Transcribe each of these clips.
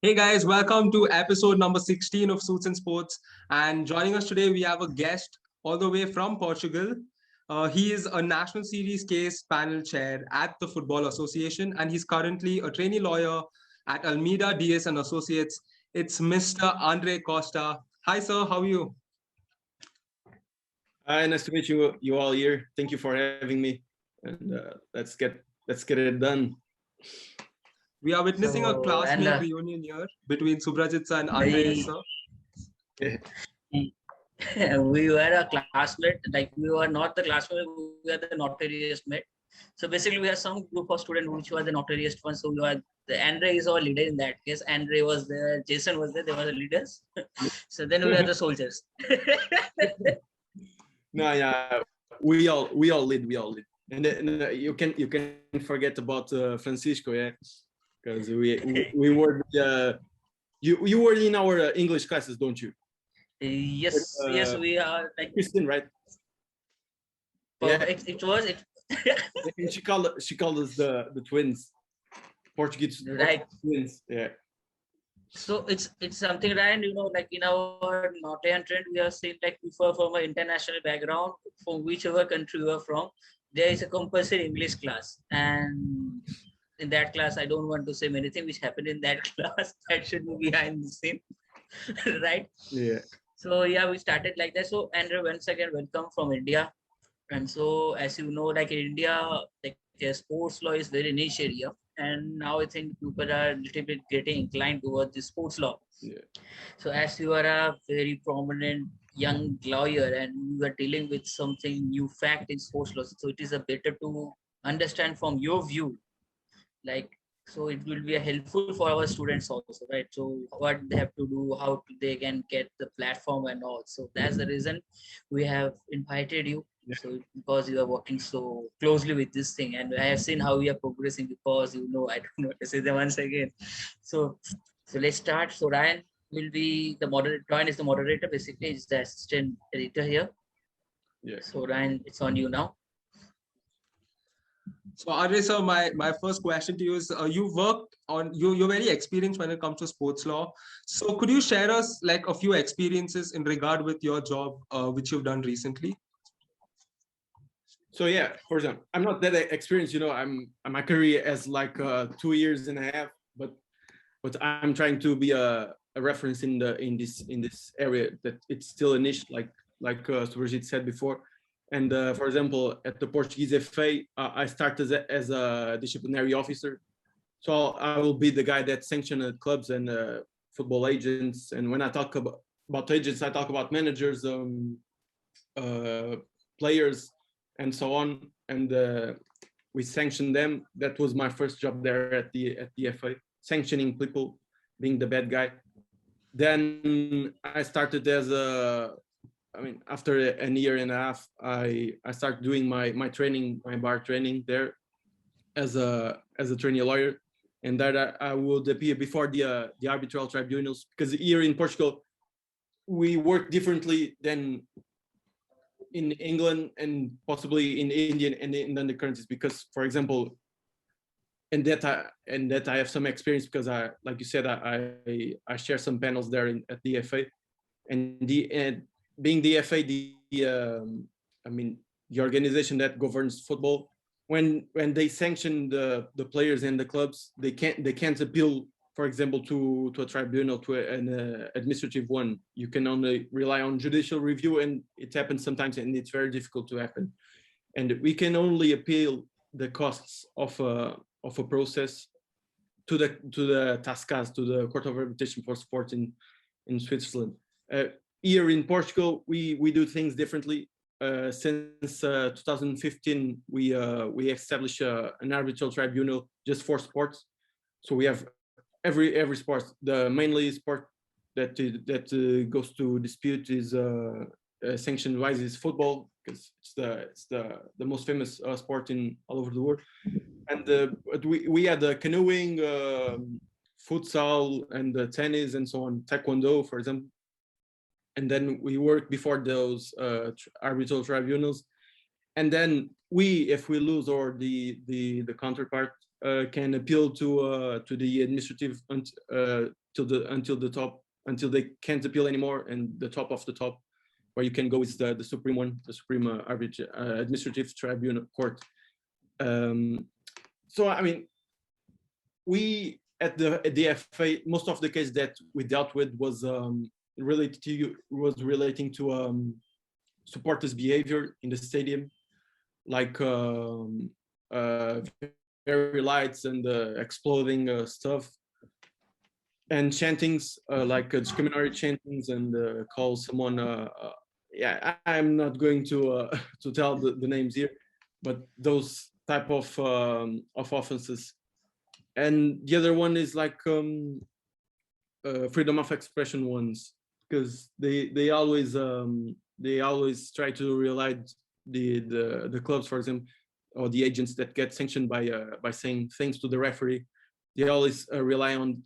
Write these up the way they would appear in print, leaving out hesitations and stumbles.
Hey guys, welcome to episode number 16 of Suits and Sports. And joining us today, we have a guest all the way from Portugal. He is a National Series case panel chair at the Football Association, and he's currently a trainee lawyer at Almeida DS and Associates. It's Mr. André Costa. Hi, sir. How are you? Hi, nice to meet you all here. Thank you for having me, and let's get it done. We are witnessing a So, classmate reunion here between Subhrajit and André, we sir. we were a classmate. Like we were not the classmate. We were the notorious mate. So basically, we have some group of students which were the notorious ones. So we were the Andre is our leader in that case. Andre was there. Jason was there. They were the leaders. So then we are the soldiers. No, yeah, we all lead, and you can forget about Francisco, yeah, because we were you were in our English classes, don't you? Yes, yes, we are like Christine, right? Yeah. It was it. And she called us the twins, Portuguese Right. Twins, yeah. So it's something, right? Like in our Northern trend, we are saying like before from an international background, from whichever country you are from, there is a compulsory English class. And in that class, I don't want to say many things which happened in that class that should be behind the scene. Right? Yeah. So yeah, we started like that. So Andrew, once again, welcome from India. And so as you know, like in India, like sports law is very niche area. And now I think people are a little bit getting inclined towards the sports law. Yeah. So as you are a very prominent young lawyer and you are dealing with something new fact in sports law, so it is a better to understand from your view, like, so it will be a helpful for our students also, right? So what they have to do, how they can get the platform and all. So that's the reason we have invited you. Yeah. So because you are working so closely with this thing, and I have seen how you are progressing, because I don't know to say them once again. So let's start. So Ryan will be the moderator. Ryan is the moderator, basically. He's the assistant editor here. Yeah. So Ryan, it's on you now. So Andre, sir, my first question to you is: you worked on you're very experienced when it comes to sports law. So could you share us like a few experiences in regard with your job, which you've done recently? So yeah, for example, I'm not that experienced. My career as like 2 years and a half, but I'm trying to be a reference in this area that it's still a niche, like Subhrajit said before. And for example, at the Portuguese FA, I started as a disciplinary officer. So I will be the guy that sanctions clubs and football agents. And when I talk about agents, I talk about managers, players, and so on. And we sanction them. That was my first job there at the FA, sanctioning people, being the bad guy. Then I started after a year and a half, I started doing my training, my bar training there as a trainee lawyer, and that I would appear before the arbitral tribunals, because here in Portugal we work differently than in England and possibly in India and in other countries, because, for example, and that I have some experience, because like you said, I share some panels there at the FA, and being the FA, the organization that governs football, when they sanction the players and the clubs, they can't appeal, for example, to a tribunal, to an administrative one. You can only rely on judicial review, and it happens sometimes, and it's very difficult to happen. And we can only appeal the costs of a process to the TASCAS, to the Court of Arbitration for Sport in Switzerland. Here in Portugal, we do things differently. Since 2015, we established an arbitral tribunal just for sports. So we have every sport. The mainly sport that goes to dispute is sanctioned wise is football, because it's the most famous sport in all over the world. And we had canoeing, futsal, and tennis, and so on, taekwondo, for example. And then we work before those arbitral tribunals, and then if we lose, or the counterpart can appeal to the administrative until the top, until they can't appeal anymore, and the top of the top, where you can go is the supreme one, the Supreme Administrative Tribunal Court. So I mean, we at the FA, most of the cases that we dealt with was relating to supporters' behavior in the stadium, like very lights and exploding stuff, and chantings, like discriminatory chantings, and call someone. Yeah, I'm not going to to tell the names here, but those type of offenses. And the other one is like freedom of expression ones, because they always try to realize the clubs, for example, or the agents that get sanctioned by saying things to the referee. They always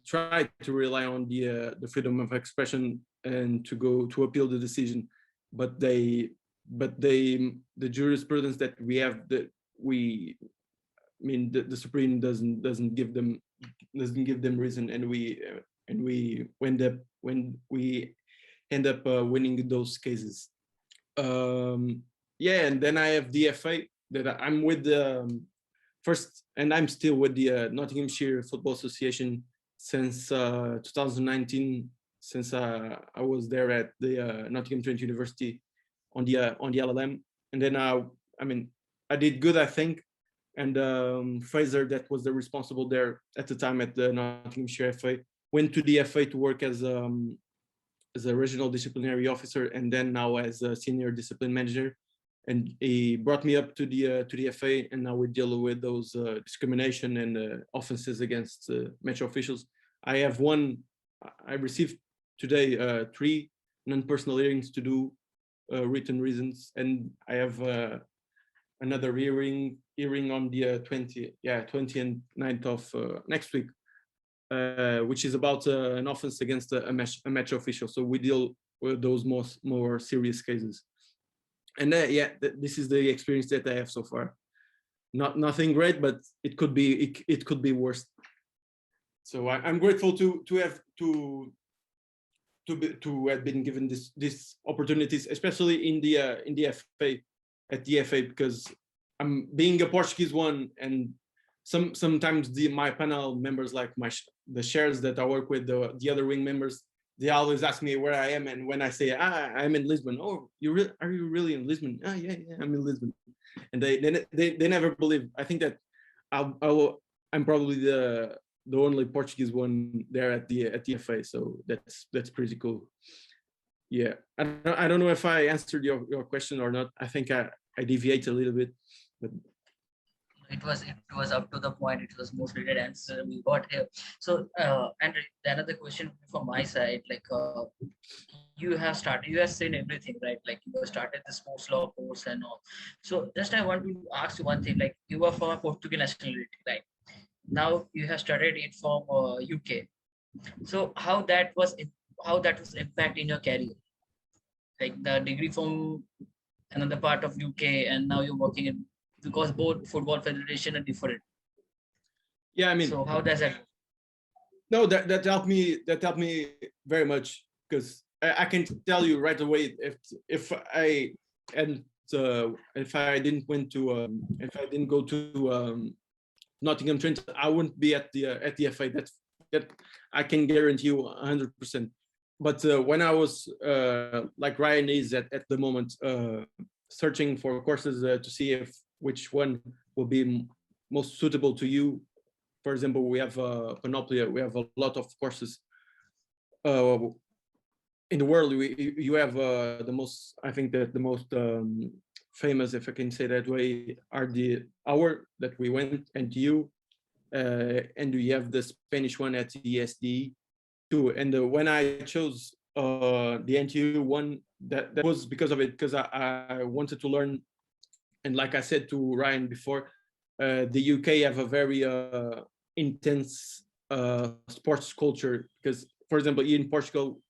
try to rely on the freedom of expression and to go to appeal the decision, but the jurisprudence that we have, that we, I mean, the Supreme doesn't give them reason, and we end up winning those cases. Yeah, and then I have DFA that I'm with first, and I'm still with the Nottinghamshire Football Association since 2019, since I was there at the Nottingham Trent University on the LLM, and then I mean, I did good, I think. And Fraser, that was the responsible there at the time at the Nottinghamshire FA, went to the FA to work as a regional disciplinary officer, and then now as a senior discipline manager. And he brought me up to the FA, and now we deal with those discrimination and offenses against match officials. I received today 3 non-personal hearings to do, written reasons, and I have another hearing on the 20th and 9th of next week, which is about an offense against a match official. So we deal with those more serious cases. And yeah, this is the experience that I have so far. Nothing great, but it could be worse. So I'm grateful to have been given this opportunities, especially in the FA, at the FA, because I'm being a Portuguese one, and sometimes my panel members, like the shares that I work with, the other wing members, they always ask me where I am, and when I say I'm in Lisbon, oh, are you really in Lisbon? Yeah, I'm in Lisbon, and they never believe. I think that I'm probably the only Portuguese one there at the FA, so that's pretty cool. Yeah, I don't know if I answered your question or not. I think I deviate a little bit, but it was up to the point. It was most needed answer we got here. So André, another question from my side, like you have seen everything, right? Like you have started the sports law course and all. So just I want to ask you one thing, like you are from a Portuguese nationality, right? Now you have studied it from UK. So how that was impact in your career, like the degree from another part of UK, and now you're working in, because both football federation are different. Yeah, I mean, so how does that? No, that helped me very much, because I can tell you right away, if I didn't go to Nottingham Trent, I wouldn't be at the FA. That I can guarantee you 100%. But when I was like Ryan is at the moment, searching for courses to see which one will be most suitable to you. For example, we have Panoplia. We have a lot of courses in the world. You have the most, I think that the most famous, if I can say that way, are our that we went, NTU, and we have the Spanish one at ESD too. And when I chose the NTU one, that was because of it, because I wanted to learn. And like I said to Ryan before, the UK have a very intense sports culture, because, for example, in Portugal,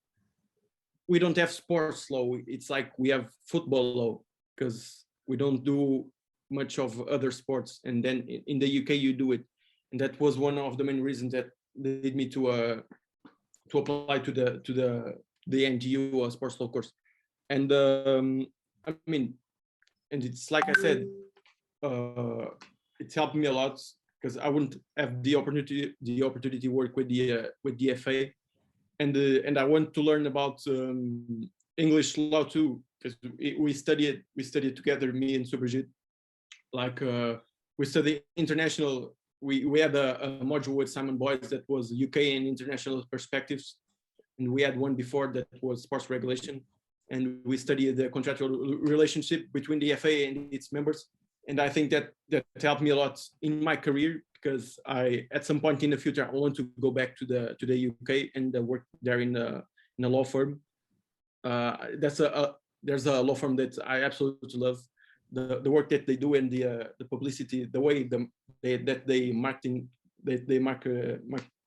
we don't have sports law. It's like we have football law, because we don't do much of other sports. And then in the UK, you do it. And that was one of the main reasons that led me to to apply to the NTU sports law course. And I mean, and it's like I said, it's helped me a lot because I wouldn't have the opportunity to work with the FA, and I want to learn about English law too, because we studied together, me and Subhrajit. Like we study international. We had a module with Simon Boyce that was UK and international perspectives, and we had one before that was sports regulation, and we studied the contractual relationship between the FA and its members. And I think that helped me a lot in my career, because at some point in the future I want to go back to the UK and work there in a law firm. There's a law firm that I absolutely love. The work that they do and the publicity, the way that they mark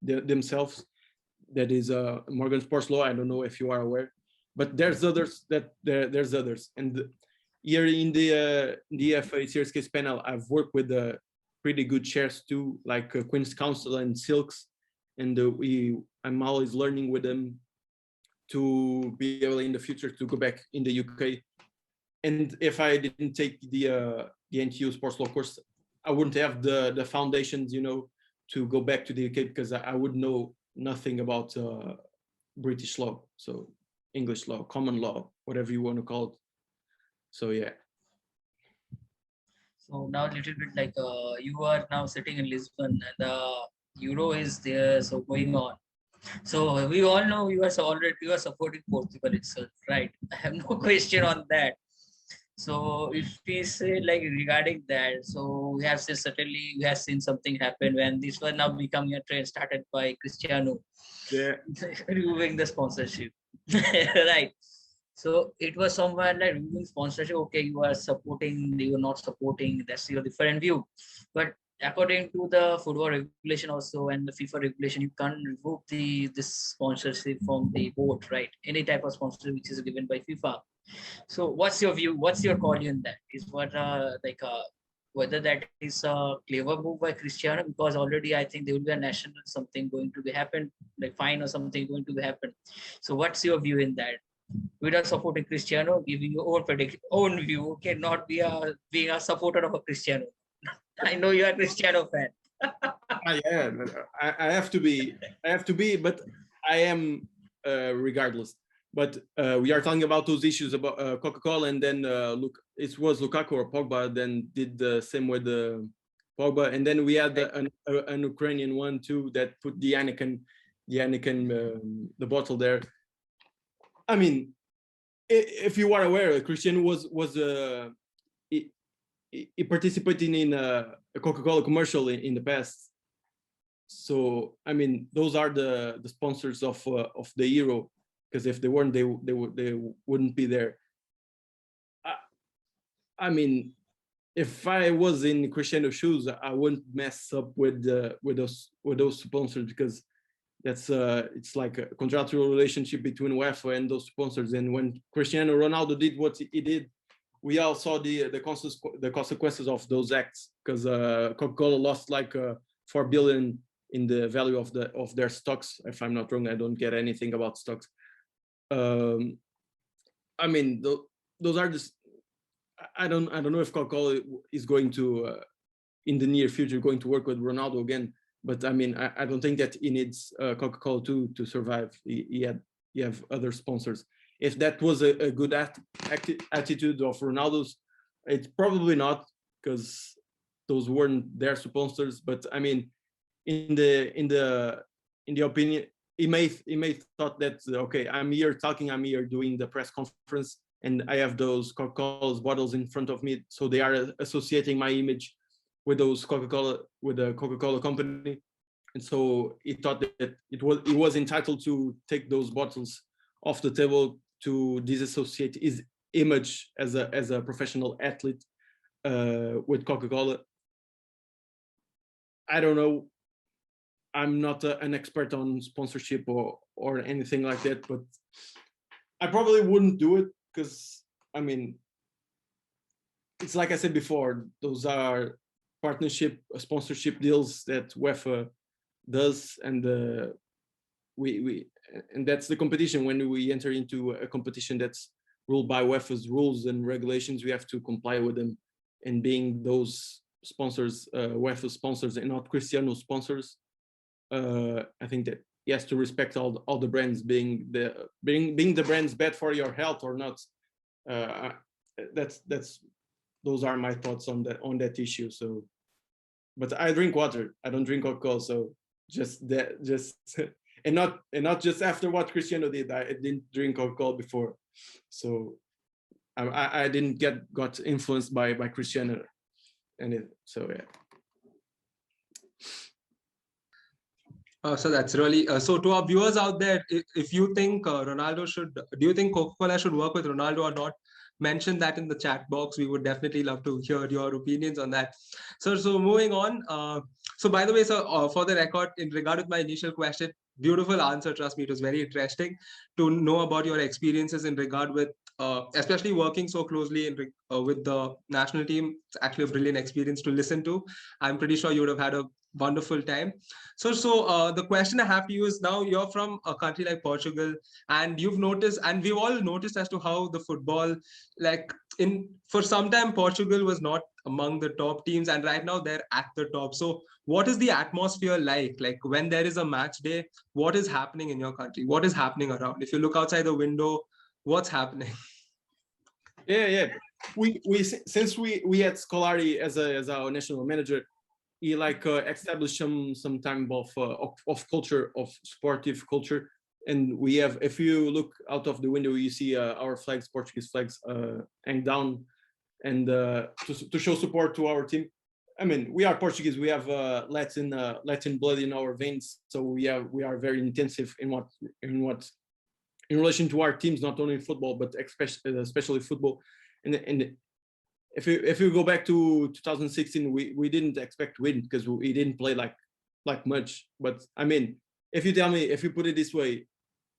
themselves. That is Morgan Sports Law. I don't know if you are aware, but there's others there's others. And here in the FA Serious Case panel, I've worked with pretty good chairs too, like Queen's Counsel and Silks, and I'm always learning with them to be able in the future to go back in the UK. And if I didn't take the NTU sports law course, I wouldn't have the foundations, to go back to the UK, because I would know nothing about British law, so English law, common law, whatever you want to call it. So yeah. So now a little bit like you are now sitting in Lisbon and the Euro is there, so going on. So we all know you are supporting Portugal itself, right? I have no question on that. So if we say like regarding that, so we have seen something happen when this was now becoming a trend started by Cristiano, removing the sponsorship, right? So it was somewhere like removing sponsorship. Okay, you are supporting, you are not supporting. That's your different view. But according to the football regulation also and the FIFA regulation, you can't remove this sponsorship from the board, right? Any type of sponsorship which is given by FIFA. So what's your view? What's your call in that? Is whether that is a clever move by Cristiano, because already I think there will be a national something going to be happen, like fine or something going to be happen. So what's your view in that? Without supporting Cristiano, giving your own view, cannot be being a supporter of a Cristiano. I know you are a Cristiano fan. Yeah, I have to be, but I am regardless. But we are talking about those issues about Coca-Cola, and then it was Lukaku or Pogba then did the same with the Pogba, and then we had an Ukrainian one too that put the Anakin the bottle there. I mean, if you are aware, Cristiano was he participated in a Coca-Cola commercial in the past. So I mean, those are the sponsors of the Euro, because if they weren't, they wouldn't be there. I mean, if I was in Cristiano's shoes, I wouldn't mess up with those sponsors, because that's it's like a contractual relationship between UEFA and those sponsors. And when Cristiano Ronaldo did what he did, we all saw the consequences of those acts, because Coca-Cola lost like 4 billion in the value of their stocks. If I'm not wrong, I don't get anything about stocks. I mean, those are just. I don't know if Coca-Cola is going to in the near future going to work with Ronaldo again. But I mean, I don't think that he needs Coca-Cola to survive. He have other sponsors. If that was a good attitude of Ronaldo's, it's probably not, because those weren't their sponsors. But I mean, in the opinion, he may thought that okay, I'm here doing the press conference, and I have those Coca-Cola bottles in front of me, so they are associating my image with those with the Coca-Cola company, and so he thought that he was entitled to take those bottles off the table to disassociate his image as a professional athlete with Coca-Cola. I don't know. I'm not an expert on sponsorship or anything like that, but I probably wouldn't do it, because I mean, it's like I said before, those are sponsorship deals that UEFA does, and we that's the competition. When we enter into a competition that's ruled by UEFA's rules and regulations, we have to comply with them. And being those sponsors, UEFA sponsors and not Cristiano sponsors, I think that he has to respect all the brands, being the brands bad for your health or not. That's those are my thoughts on that issue. So, but I drink water. I don't drink alcohol. So just and not just after what Cristiano did. I didn't drink alcohol before, so I didn't got influenced by Cristiano, so yeah. So that's really so to our viewers out there, if you think Ronaldo should, do you think Coca-Cola should work with Ronaldo or not? Mention that in the chat box. We would definitely love to hear your opinions on that. So moving on. So by the way, for the record, in regard with my initial question, beautiful answer. Trust me, it was very interesting to know about your experiences in regard with, especially working so closely with the national team. It's actually a brilliant experience to listen to. I'm pretty sure you would have had a wonderful time. So the question I have to you is, now you're from a country like Portugal, and you've noticed, and we've all noticed as to how the football, like for some time, Portugal was not among the top teams, and right now they're at the top. So what is the atmosphere like? Like when there is a match day, what is happening in your country? What is happening around? If you look outside the window, what's happening? Yeah. We since we had Scolari as our national manager, he established some time of culture, of sportive culture. And we have, if you look out of the window, you see our flags, Portuguese flags, hang down, and to show support to our team. I mean, we are Portuguese. We have Latin blood in our veins, so we are very intensive in relation to our teams, not only in football but especially football. And if you go back to 2016, we didn't expect to win because we didn't play like much. But I mean, if you tell me, if you put it this way,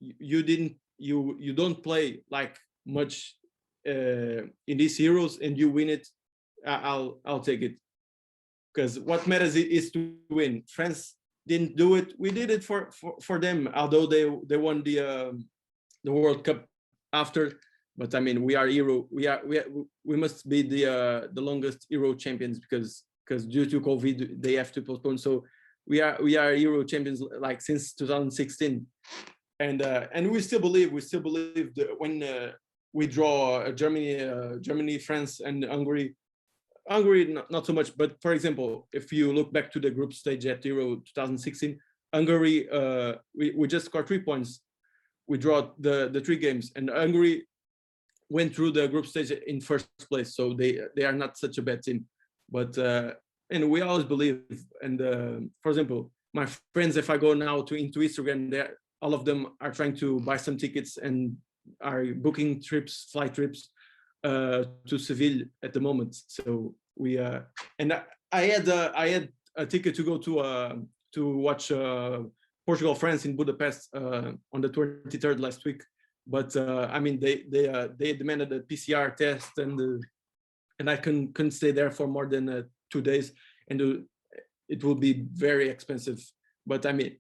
you don't play like much in these Euros and you win it, I'll take it, because what matters is to win. France didn't do it. We did it for them, although they won the World Cup after. But I mean, we are Euro. We must be the longest Euro champions because due to COVID they have to postpone. So we are Euro champions like since 2016, and we still believe that when we draw Germany, France, and Hungary. Hungary not so much, but for example, if you look back to the group stage at Euro 2016, Hungary we just scored 3 points. We draw the 3 games, and Hungary went through the group stage in first place, so they are not such a bad team. But and we always believe. And for example, my friends, if I go now into Instagram, all of them are trying to buy some tickets and are booking flight trips to Seville at the moment. So we and I had a ticket to go to watch Portugal France in Budapest on the 23rd last week. But I mean, they demanded a PCR test, and I couldn't stay there for more than 2 days, and it will be very expensive. But I mean,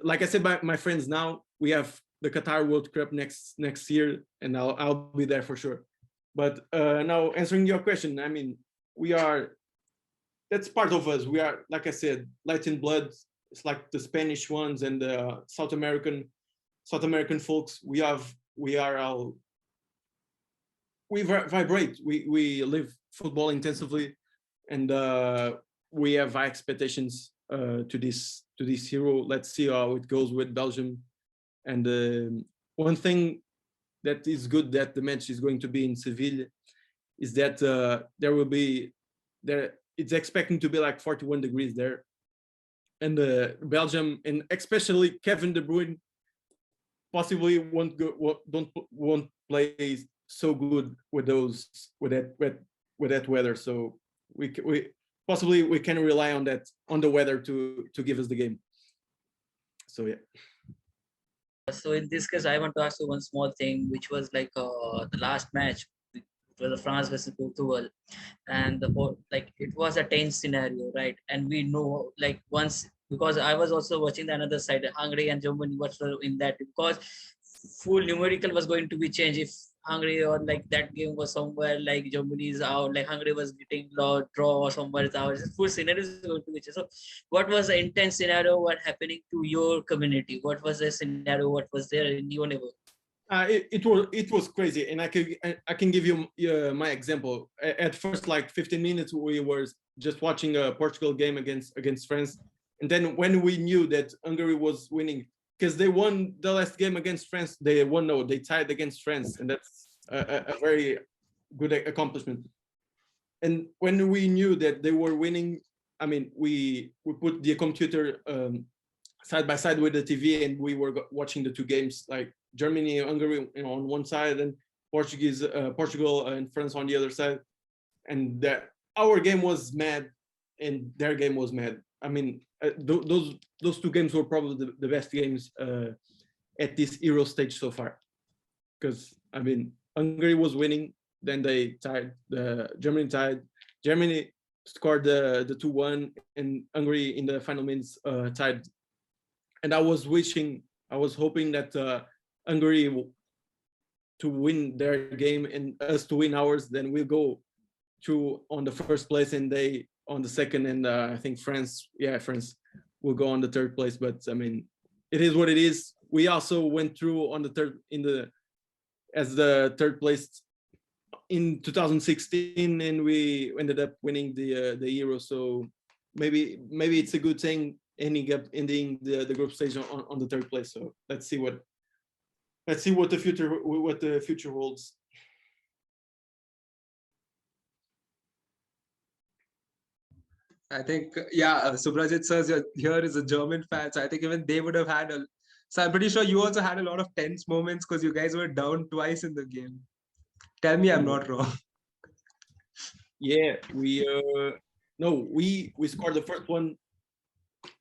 like I said, my friends, now we have the Qatar World Cup next year, and I'll be there for sure. But now answering your question, I mean, that's part of us. We are, like I said, Latin blood. It's like the Spanish ones and the South American folks. We vibrate. We live football intensively, and we have high expectations to this Euro. Let's see how it goes with Belgium. And one thing that is good that the match is going to be in Seville is that it's expecting to be like 41 degrees there, and Belgium, and especially Kevin De Bruyne, possibly won't play so good with that weather. So we possibly can rely on the weather to give us the game. So yeah. So in this case, I want to ask you one small thing, which was like the last match, it was France versus Portugal, and it was a tense scenario, right? And we know, like, once because I was also watching the another side, Hungary and Germany, what's in that, because full numerical was going to be changed if Hungary or like that game was somewhere like Germany is out, like Hungary was getting draw or somewhere is out. Full scenario is going to be changed. So, what was the intense scenario? What happening to your community? What was the scenario? What was there in your neighborhood? It was crazy, and I can give you my example. At first, like 15 minutes, we were just watching a Portugal game against France, and then when we knew that Hungary was winning, because they won the last game against France, they tied against France, and that's a very good accomplishment. And when we knew that they were winning, I mean, we put the computer side by side with the TV, and we were watching the two games, like Germany, Hungary, on one side, and Portugal and France on the other side. And that our game was mad, and their game was mad. I mean, those two games were probably the best games at this Euro stage so far. Because I mean, Hungary was winning, then they tied. Germany tied. Germany scored the 2-1, and Hungary in the final minutes tied. And I was hoping that Hungary to win their game and us to win ours, then we'll go to on the first place and they on the second, and I think France will go on the third place. But I mean, it is what it is. We also went through on the third as the third place in 2016, and we ended up winning the Euro. So maybe it's a good thing ending the group stage on the third place. So let's see what the future holds. I think, Subhrajit sir here is a German fan, so I think even they would have had so I'm pretty sure you also had a lot of tense moments because you guys were down twice in the game. Tell me I'm not wrong. Yeah, we scored the first one,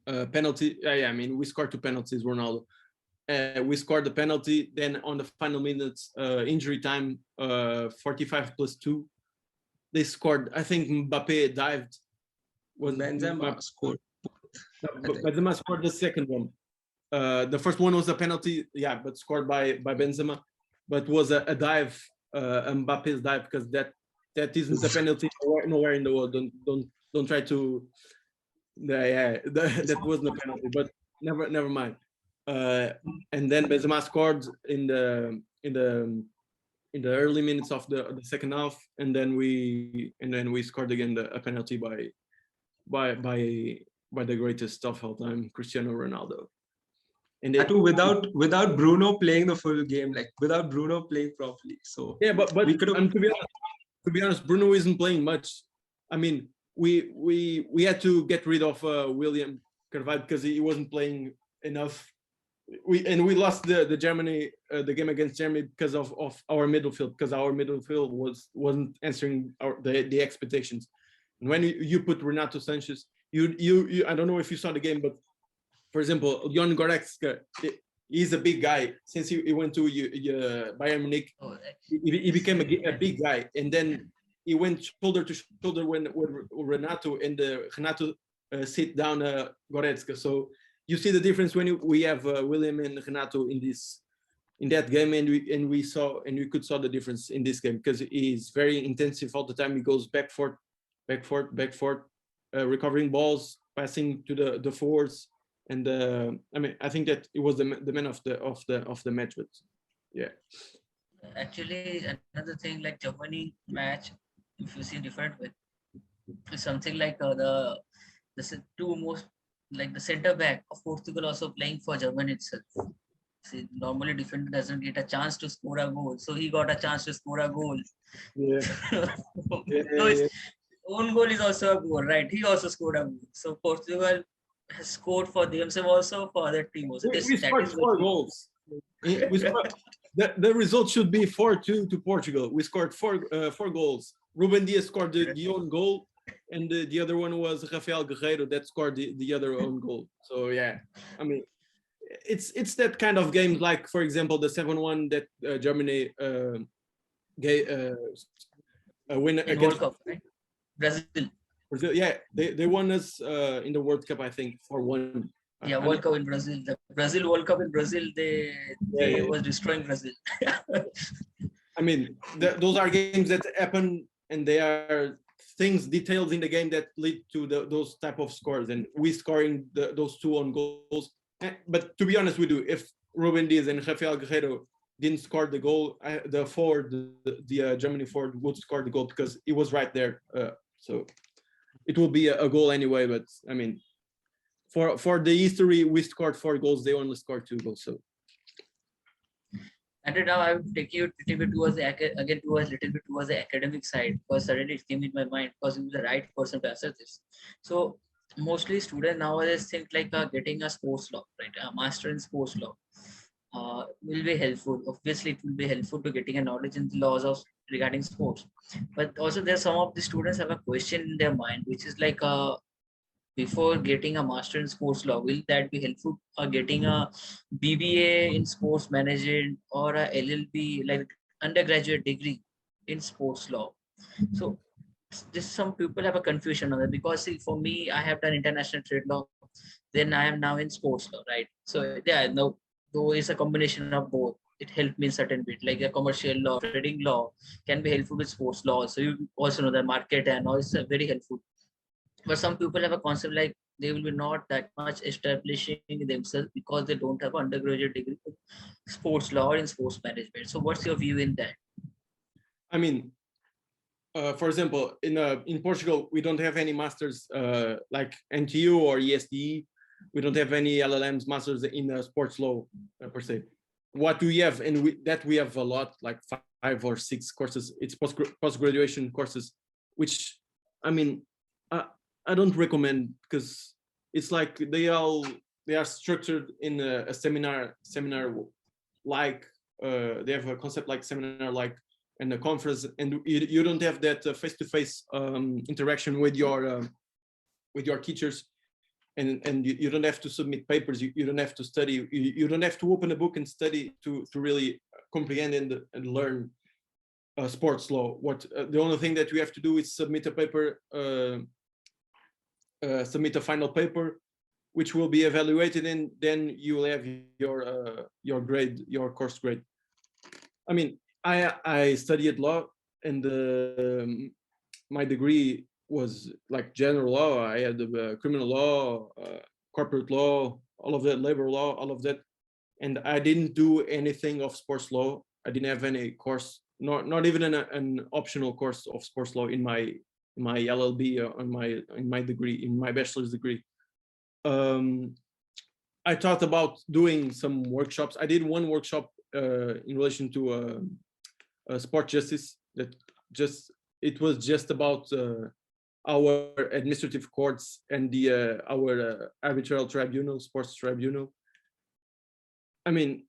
penalty. I mean, we scored two penalties, Ronaldo. We scored the penalty, then on the final minutes, injury time, 45 plus 2, they scored. I think Mbappe dived. Benzema scored. Benzema scored the second one. The first one was a penalty, but scored by Benzema, but was a dive, Mbappe's dive, because that isn't a penalty nowhere in the world. Don't try to. That wasn't a penalty, but never mind. And then Benzema scored in the early minutes of the second half, and then we scored again a penalty by the greatest of all time, Cristiano Ronaldo. And without Bruno playing the full game, like without Bruno playing properly. So yeah, but we could have. To be honest, Bruno isn't playing much. I mean, we had to get rid of William Carvalho because he wasn't playing enough. We lost the Germany the game against Germany because of our midfield, because our midfield wasn't answering the expectations. And when you put Renato Sanchez, you I don't know if you saw the game, but for example, Jon Goretzka, he's a big guy. Since he went to Bayern Munich, he became a big guy, and then he went shoulder to shoulder when Renato, and Renato sit down Goretzka. So you see the difference when we have William and Renato in that game, and we could saw the difference in this game, because he's very intensive all the time. He goes back forth, recovering balls, passing to the forwards, and I mean, I think that it was the man of the match. But yeah, actually, another thing, like Germany match, if you see different way, is something like the two most, like the center back of Portugal also playing for Germany itself. See, normally defender doesn't get a chance to score a goal, so he got a chance to score a goal. Yeah. So his own goal is also a goal, right? He also scored a goal. So Portugal has scored for themselves also, for other team also. We scored 4 goals. The result should be 4-2 to Portugal. We scored 4 goals. Ruben Dias scored the own goal, and the other one was Rafael Guerreiro that scored the other own goal. So yeah, I mean, it's that kind of games, like for example the 7-1 that Germany win against World Cup, right? Brazil. Brazil, yeah, they won us in the World Cup, I think, for one. Yeah, World Cup in Brazil. The Brazil World Cup in Brazil, they was destroying Brazil. I mean, those are games that happen, and they are things, details in the game that lead to those type of scores. And we scoring those 2 on goals. But to be honest with you, if Ruben Diaz and Rafael Guerreiro didn't score the goal, the Germany forward would score the goal because it was right there. So it will be a goal anyway. But I mean, for the history, we scored 4 goals. They only scored 2 goals. So. And now I would take you a little bit towards the academic side, because suddenly it came in my mind because you're the right person to answer this. So mostly students nowadays think like getting a sports law, right? A master in sports law will be helpful. Obviously, it will be helpful to getting a knowledge in the laws of regarding sports. But also there some of the students have a question in their mind, which is like before getting a master in sports law, will that be helpful, or getting a BBA in sports management or a LLB, like undergraduate degree in sports law? So this, some people have a confusion on that, because see, for me, I have done international trade law, then I am now in sports law, right? So yeah, no, though it's a combination of both. It helped me in certain bit, like a commercial law, trading law can be helpful with sports law. So you also know the market and all, it's very helpful. But some people have a concept like they will be not that much establishing themselves because they don't have an undergraduate degree in sports law or in sports management. So what's your view in that? I mean, for example, in Portugal, we don't have any masters like NTU or ESDE. We don't have any LLMs masters in sports law per se. What we have, and we have a lot, like 5 or 6 courses. It's post-graduation courses, which, I mean, I don't recommend, because it's like they are structured in a seminar like they have a concept like seminar like and a conference, and you don't have that face-to-face interaction with your teachers, and you don't have to submit papers, you don't have to study, you don't have to open a book and study to really comprehend and learn sports law. What the only thing that you have to do is submit a paper, submit a final paper, which will be evaluated, and then you will have your grade, your course grade. I mean, I studied law, and my degree was like general law. I had criminal law, corporate law, all of that, labor law, all of that, and I didn't do anything of sports law. I didn't have any course, not even an optional course of sports law in my LLB or in my degree, in my bachelor's degree. I thought about doing some workshops. I did one workshop in relation to sport justice. It was just about our administrative courts and our arbitral tribunal, sports tribunal. I mean,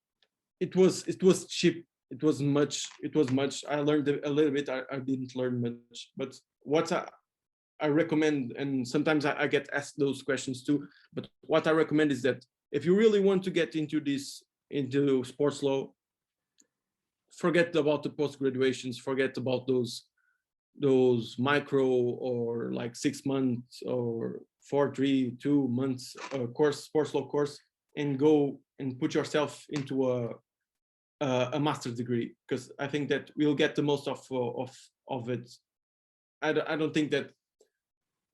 it was cheap. It was much. I learned a little bit. I didn't learn much. But what I recommend, and sometimes I get asked those questions too, but what I recommend is that if you really want to get into sports law, forget about the post graduations, forget about those micro or like 6 months or 2 months course, sports law course, and go and put yourself into a master's degree, because I think that we'll get the most of it. I don't think that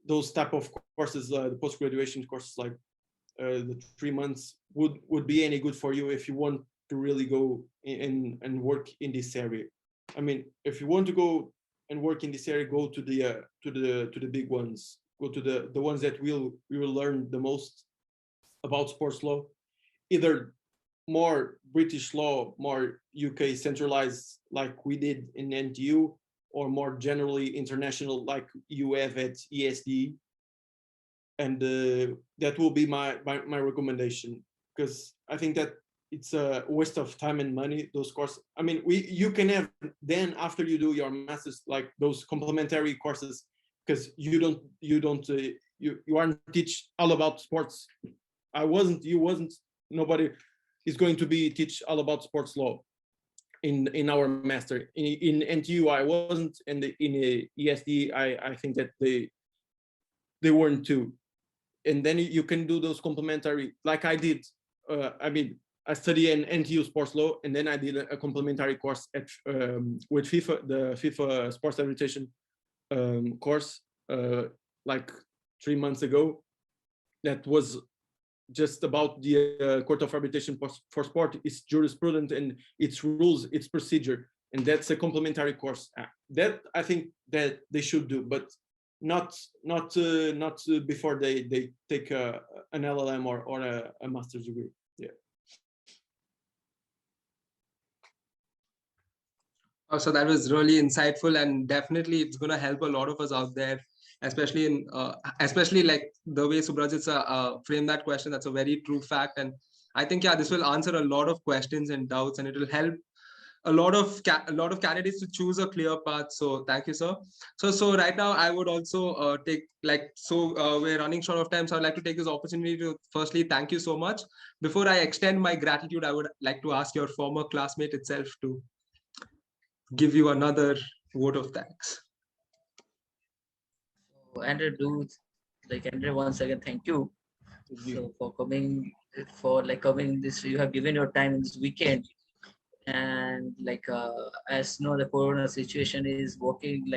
those type of courses, the post-graduation courses like the 3 months would be any good for you if you want to really go and work in this area. I mean, if you want to go and work in this area, go to the big ones, go to the ones that we will learn the most about sports law, either more British law, more UK centralized like we did in NTU, or more generally international like you have at ESD. And that will be my recommendation, because I think that it's a waste of time and money, those courses. I mean, you can have then, after you do your master's, like those complementary courses, because you aren't teach all about sports. You wasn't, nobody is going to be teach all about sports law in our master. In NTU I wasn't, and in ESD I think that they weren't too. And then you can do those complementary, like I did. I mean, I studied an NTU sports law, and then I did a complementary course at with FIFA, the FIFA sports arbitration course, like 3 months ago. That was just about the Court of Arbitration for Sport, its jurisprudence and its rules, its procedure, and that's a complementary course that I think that they should do, but not before they take an LLM or a master's degree. Yeah. So that was really insightful, and definitely it's going to help a lot of us out there, especially in especially like the way Subhrajit framed that question. That's a very true fact, and I think this will answer a lot of questions and doubts, and it will help a lot of candidates to choose a clear path. So thank you, sir. So right now I would also take we're running short of time, so I'd like to take this opportunity to firstly thank you so much. Before I extend my gratitude, I would like to ask your former classmate itself to give you another vote of thanks. So, André, André, once again, thank you. So for coming, coming this, you have given your time in this weekend, and as the corona situation is working,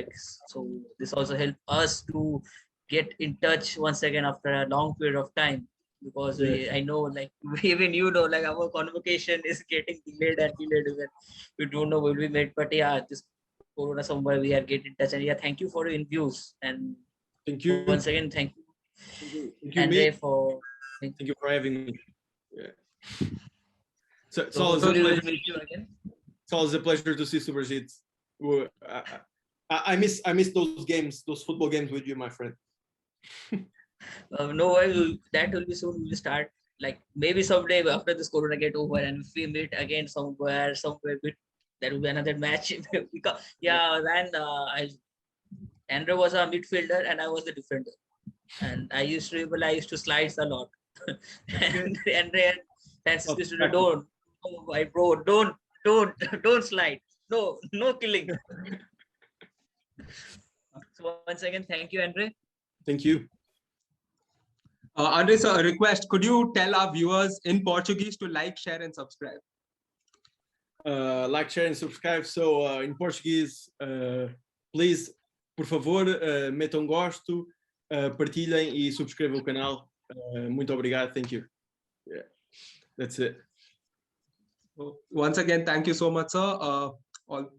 so this also helped us to get in touch once again after a long period of time, because I know even our convocation is getting delayed and delayed, even we don't know will we meet, but this corona somewhere we are getting in touch, and thank you for your interviews, and thank you once again, thank you André, thank you for having me. Yeah. So it's so always a pleasure. Meet you again. It's always a pleasure to see Subhrajit. I miss those games, those football games with you, my friend. No, that will be soon. We'll start maybe someday after this corona get over, and if we meet again somewhere, there will be another match. Because then Andrew was a midfielder and I was the defender, and I used to slice a lot. And Andre and Francis used to don't, oh my bro, don't slide, no killing. So once again, thank you, Andre. Thank you. Andre, sir, a request. Could you tell our viewers in Portuguese to like, share, and subscribe? Like, share, and subscribe. So in Portuguese, please, por favor, metam gosto, partilhem e subscrevam o canal. Muito obrigado. Thank you. Yeah, that's it. Once again, thank you so much, sir. All